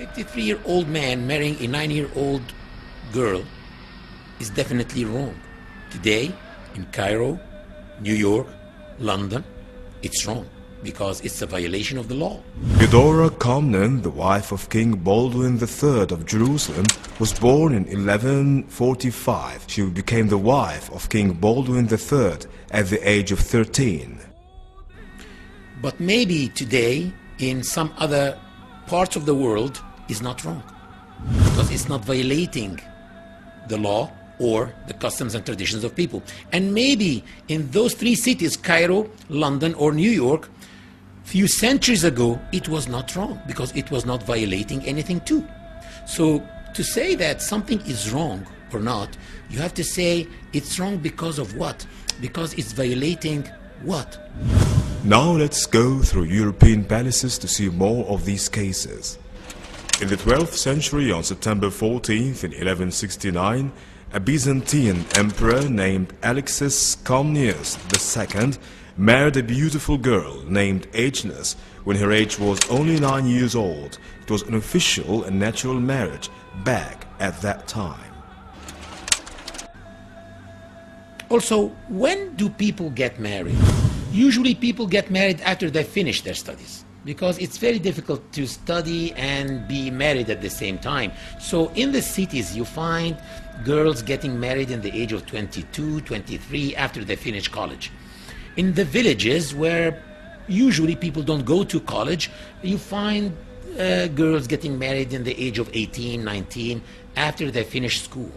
53-year-old man marrying a 9-year-old girl is definitely wrong. Today, in Cairo, New York, London, it's wrong because it's a violation of the law. Eudora Comnene, the wife of King Baldwin III of Jerusalem, was born in 1145. She became the wife of King Baldwin III at the age of 13. But maybe today, in some other parts of the world, is not wrong because it's not violating the law or the customs and traditions of people. And maybe in those three cities, Cairo, London, or New York, few centuries ago, it was not wrong because it was not violating anything too. So to say that something is wrong or not, you have to say it's wrong because of what? Because it's violating what? Now let's go through European palaces to see more of these cases. In the 12th century, on September 14th in 1169, a Byzantine emperor named Alexis Comnenus II married a beautiful girl named Agnes when her age was only 9 years old. It was an official and natural marriage back at that time. Also, when do people get married? Usually people get married after they finish their studies because it's very difficult to study and be married at the same time. So in the cities you find girls getting married in the age of 22, 23 after they finish college. In the villages where usually people don't go to college, you find girls getting married in the age of 18, 19 after they finish school.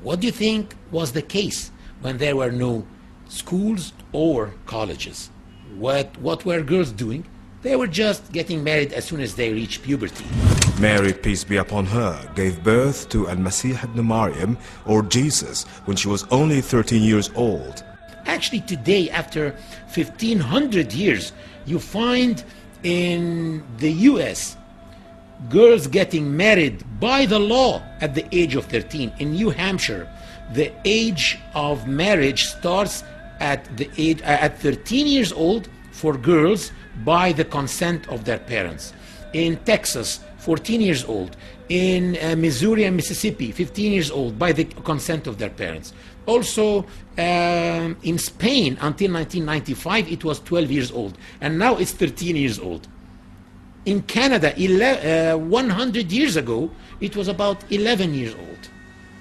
What do you think was the case when there were no schools or colleges? What were girls doing? They were just getting married as soon as they reached puberty. Mary, peace be upon her, gave birth to Al-Masih ibn Maryam, or Jesus, when she was only 13 years old. Actually, today, after 1500 years, you find in the US girls getting married by the law at the age of 13. In New Hampshire, the age of marriage starts at 13 years old for girls by the consent of their parents. In Texas, 14 years old. In Missouri and Mississippi, 15 years old by the consent of their parents. Also in Spain, until 1995, it was 12 years old. And now it's 13 years old. In Canada, 100 years ago, it was about 11 years old.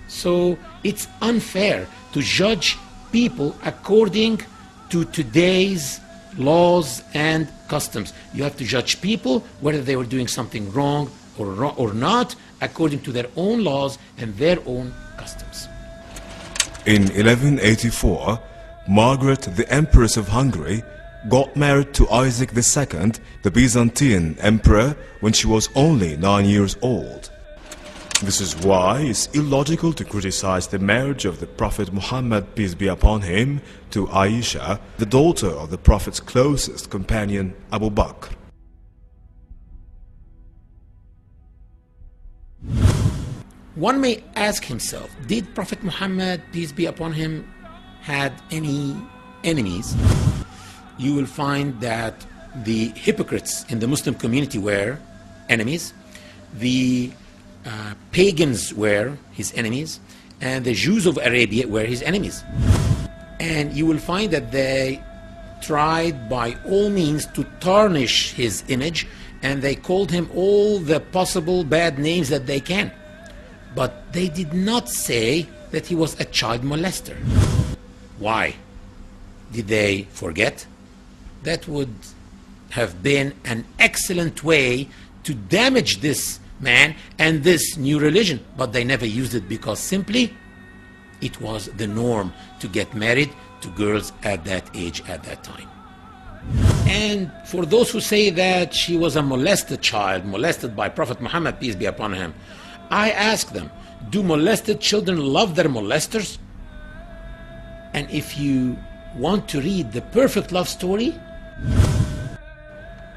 So it's unfair to judge people according to today's laws and customs. You have to judge people whether they were doing something wrong or not according to their own laws and their own customs. In 1184, Margaret, the Empress of Hungary, got married to Isaac II, the Byzantine emperor, when she was only 9 years old. This is why it's illogical to criticize the marriage of the Prophet Muhammad, peace be upon him, to Aisha, the daughter of the Prophet's closest companion, Abu Bakr. One may ask himself, did Prophet Muhammad, peace be upon him, had any enemies? You will find that the hypocrites in the Muslim community were enemies, the pagans were his enemies, and the Jews of Arabia were his enemies. And you will find that they tried by all means to tarnish his image, and they called him all the possible bad names that they can. But they did not say that he was a child molester. Why? Did they forget? That would have been an excellent way to damage this man and this new religion, but they never used it because simply it was the norm to get married to girls at that age at that time. And for those who say that she was a molested child, molested by Prophet Muhammad, peace be upon him, I ask them, do molested children love their molesters? And if you want to read the perfect love story,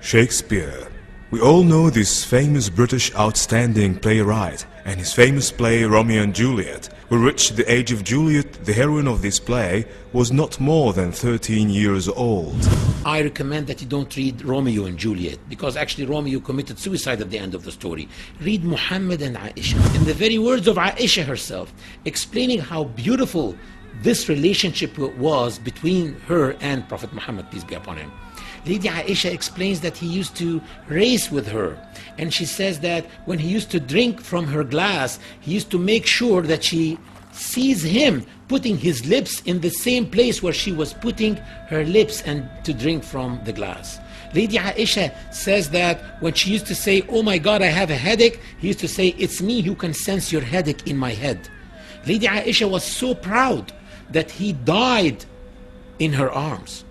Shakespeare, We all know this famous British outstanding playwright and his famous play Romeo and Juliet, who reached the age of Juliet. The heroine of this play was not more than 13 years old. I recommend that you don't read Romeo and Juliet, because actually Romeo committed suicide at the end of the story. Read Muhammad and Aisha. In the very words of Aisha herself, explaining how beautiful this relationship was between her and Prophet Muhammad, peace be upon him. Lady Aisha explains that he used to race with her, and she says that when he used to drink from her glass, he used to make sure that she sees him putting his lips in the same place where she was putting her lips and to drink from the glass. Lady Aisha says that when she used to say, "Oh my God, I have a headache," he used to say, "It's me who can sense your headache in my head." Lady Aisha was so proud that he died in her arms.